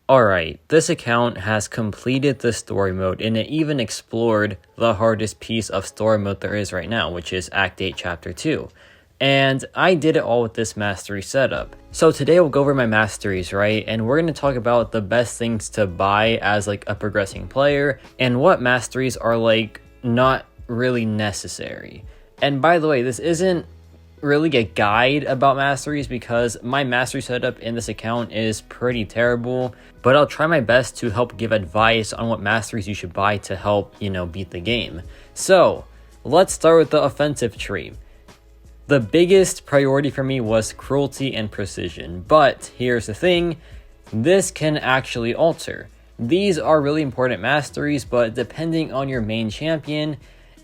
Alright, this account has completed the story mode and it even explored the hardest piece of story mode there is right now, which is Act 8 Chapter 2. And I did it all with this mastery setup. So today we'll go over my masteries, right? And we're going to talk about the best things to buy as like a progressing player and what masteries are like not really necessary. And by the way, this isn't really a guide about masteries because my mastery setup in this account is pretty terrible, but I'll try my best to help give advice on what masteries you should buy to help, beat the game. So let's start with the offensive tree. The biggest priority for me was cruelty and precision, but here's the thing, this can actually alter. These are really important masteries, but depending on your main champion,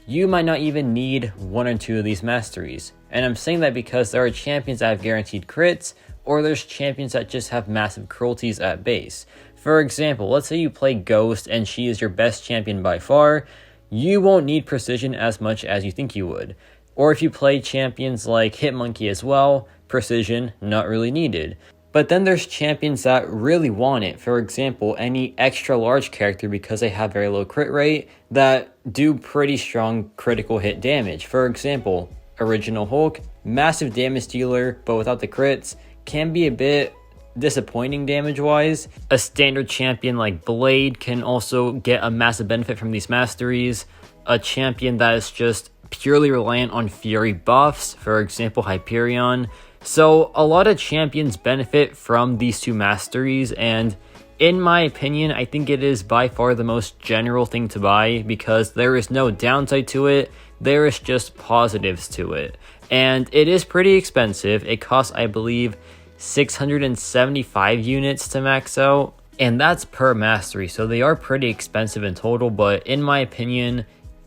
you might not even need one or two of these masteries. And I'm saying that because there are champions that have guaranteed crits, or there's champions that just have massive cruelties at base. For example, let's say you play Ghost and she is your best champion by far, you won't need precision as much as you think you would. Or if you play champions like Hitmonkey as well, precision not really needed. But then there's champions that really want it. For example, any extra large character because they have very low crit rate that do pretty strong critical hit damage. For example, Original Hulk, massive damage dealer, but without the crits, can be a bit disappointing damage-wise. A standard champion like Blade can also get a massive benefit from these masteries. A champion that is just purely reliant on Fury buffs, for example, Hyperion. So a lot of champions benefit from these two masteries, and in my opinion, I think it is by far the most general thing to buy because there is no downside to it, there is just positives to it. And it is pretty expensive. It costs, I believe, 675 units to max out, and that's per mastery, so they are pretty expensive in total, but in my opinion,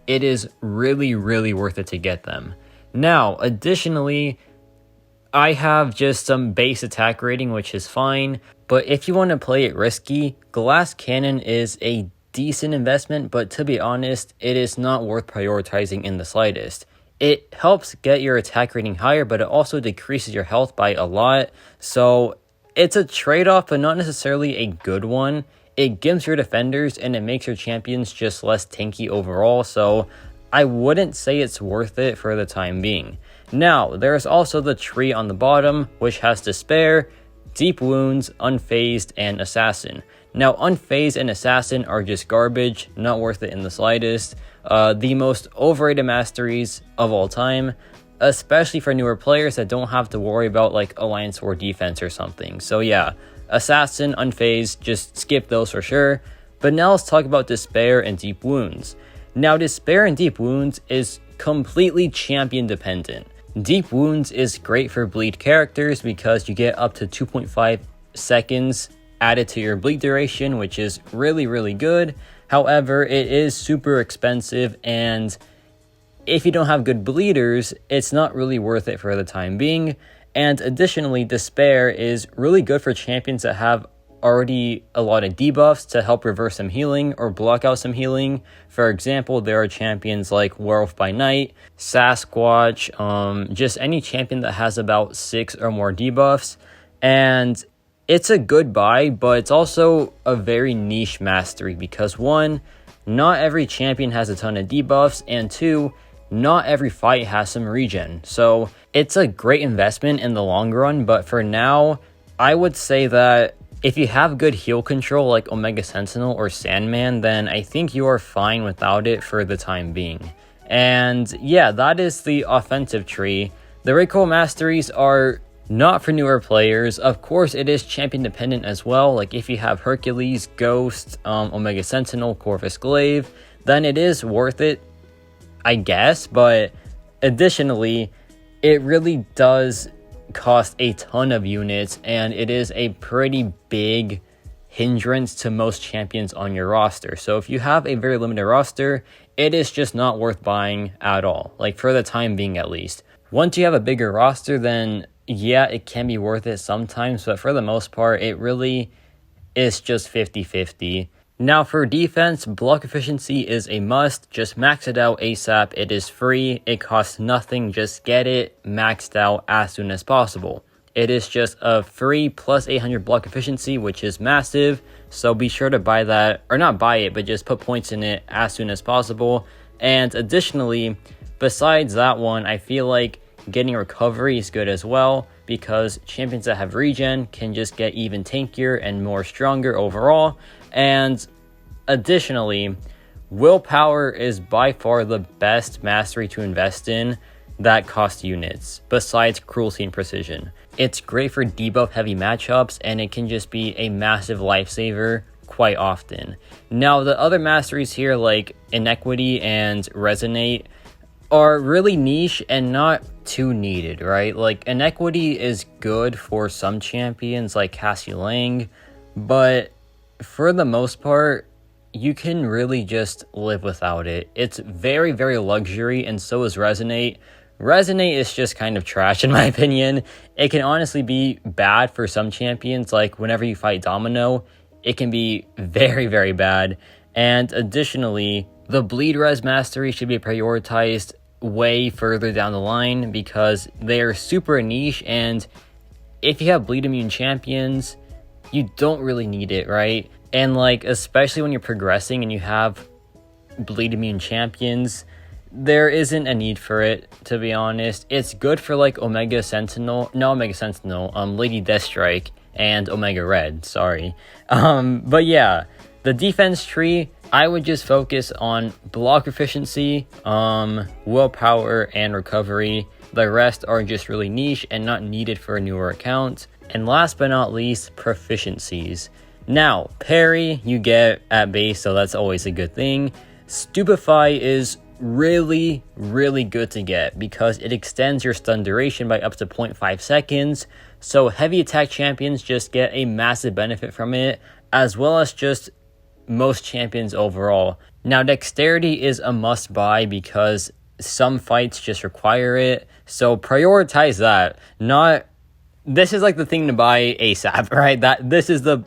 it is really, really worth it to get them. Now, additionally, I have just some base attack rating, which is fine, but if you want to play it risky, Glass Cannon is a decent investment, but to be honest, it is not worth prioritizing in the slightest. It helps get your attack rating higher, but it also decreases your health by a lot, so it's a trade-off, but not necessarily a good one. It gives your defenders and it makes your champions just less tanky overall, so I wouldn't say it's worth it for the time being. Now, there's also the tree on the bottom, which has Despair, Deep Wounds, Unfazed, and Assassin. Now, Unfazed and Assassin are just garbage, not worth it in the slightest. The most overrated masteries of all time, especially for newer players that don't have to worry about like Alliance War defense or something. So yeah, Assassin, Unfazed, just skip those for sure. But now let's talk about Despair and Deep Wounds. Now, Despair and Deep Wounds is completely champion dependent. Deep Wounds is great for bleed characters because you get up to 2.5 seconds added to your bleed duration, which is really, really good. However, it is super expensive, and if you don't have good bleeders, it's not really worth it for the time being. And additionally, Despair is really good for champions that have already a lot of debuffs to help reverse some healing or block out some healing. For example, there are champions like Werewolf by Night, Sasquatch, just any champion that has about 6 or more debuffs. And it's a good buy, but it's also a very niche mastery because 1, not every champion has a ton of debuffs, and 2, not every fight has some regen. So it's a great investment in the long run, but for now, I would say that if you have good heal control like Omega Sentinel or Sandman, then I think you are fine without it for the time being. And yeah, that is the offensive tree. The recoil masteries are not for newer players. Of course, it is champion dependent as well. Like if you have Hercules, Ghost, Omega Sentinel, Corvus Glaive, then it is worth it, I guess. But additionally, it really does cost a ton of units, and it is a pretty big hindrance to most champions on your roster. So if you have a very limited roster, it is just not worth buying at all, like for the time being at least. Once you have a bigger roster, then yeah, it can be worth it sometimes, but for the most part, it really is just 50-50. Now for defense, block efficiency is a must. Just max it out ASAP. It is free. It costs nothing. Just get it maxed out as soon as possible. It is just a free plus 800 block efficiency, which is massive. So be sure to buy that, or not buy it, but just put points in it as soon as possible. And additionally, besides that one, I feel like getting recovery is good as well, because champions that have regen can just get even tankier and more stronger overall. And additionally, willpower is by far the best mastery to invest in that costs units, besides cruelty and precision. It's great for debuff heavy matchups, and it can just be a massive lifesaver quite often. Now, the other masteries here, like Inequity and Resonate, are really niche and not too needed, right? Like, Inequity is good for some champions like Cassie Lang, but for the most part, you can really just live without it. It's very, very luxury, and so is Resonate. Resonate is just kind of trash in my opinion. It can honestly be bad for some champions, like whenever you fight Domino, it can be very, very bad. And additionally, the bleed res mastery should be prioritized way further down the line, because they are super niche, and if you have bleed immune champions, you don't really need it, right? And like, especially when you're progressing and you have bleed immune champions, there isn't a need for it, to be honest. It's good for like Lady Deathstrike and Omega Red, sorry. But yeah, the defense tree, I would just focus on block efficiency, willpower, and recovery. The rest are just really niche and not needed for a newer account. And last but not least, proficiencies. Now, parry you get at base, so that's always a good thing. Stupefy is really, really good to get because it extends your stun duration by up to 0.5 seconds. So heavy attack champions just get a massive benefit from it, as well as just most champions overall. Now, dexterity is a must buy because some fights just require it. So prioritize that. This is like the thing to buy ASAP, right? This is the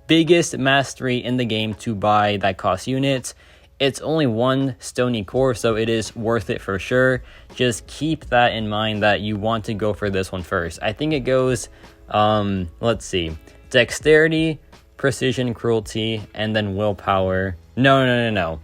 biggest mastery in the game to buy that costs units. It's only one stony core, so it is worth it for sure. Just keep that in mind that you want to go for this one first. I think it goes, let's see, dexterity, precision, cruelty, and then willpower. No.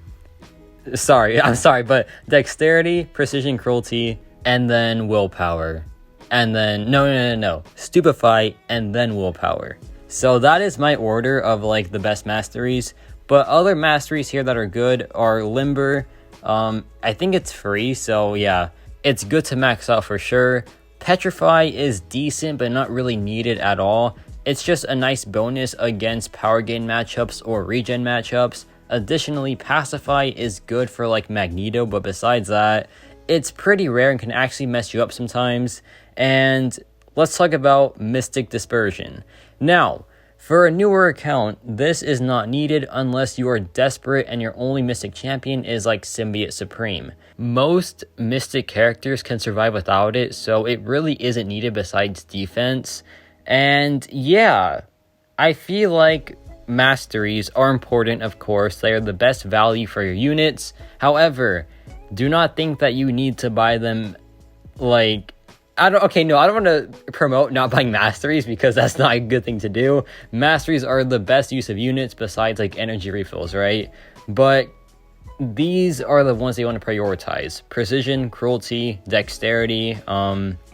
I'm sorry, but dexterity, precision, cruelty, and then willpower. And then, no. Stupefy, and then willpower. So that is my order of like the best masteries. But other masteries here that are good are Limber. I think it's free, so yeah, it's good to max out for sure. Petrify is decent, but not really needed at all. It's just a nice bonus against power gain matchups or regen matchups. Additionally, Pacify is good for like Magneto, but besides that, it's pretty rare and can actually mess you up sometimes. And let's talk about Mystic Dispersion. Now, for a newer account, this is not needed unless you are desperate and your only Mystic champion is like Symbiote Supreme. Most Mystic characters can survive without it, so it really isn't needed besides defense. And yeah, I feel like masteries are important, of course. They are the best value for your units. However, do not think that you need to buy them like... I don't want to promote not buying masteries because that's not a good thing to do. Masteries are the best use of units besides like energy refills, right? But these are the ones they want to prioritize. Precision, cruelty, dexterity.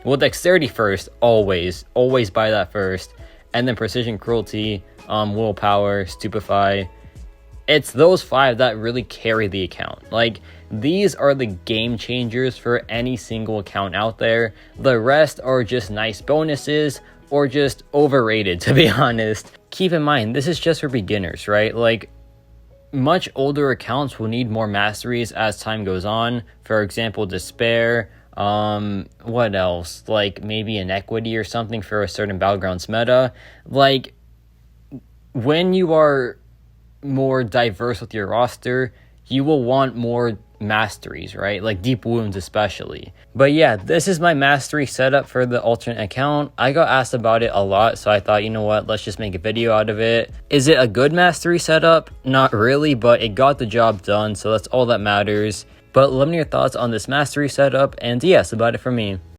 Dexterity first, always buy that first. And then precision, cruelty, willpower, stupefy. It's those 5 that really carry the account. Like, these are the game changers for any single account out there. The rest are just nice bonuses or just overrated, to be honest. Keep in mind, this is just for beginners, right? Like, much older accounts will need more masteries as time goes on. For example, Despair. What else? Like, maybe Inequity or something for a certain Battlegrounds meta. Like, when you are more diverse with your roster, you will want more masteries, right? Like deep wounds especially. But yeah, this is my mastery setup for the alternate account. I got asked about it a lot, so I thought, you know what, let's just make a video out of it. Is it a good mastery setup? Not really, but it got the job done, so that's all that matters. But let me know your thoughts on this mastery setup, and yeah, that's about it for me.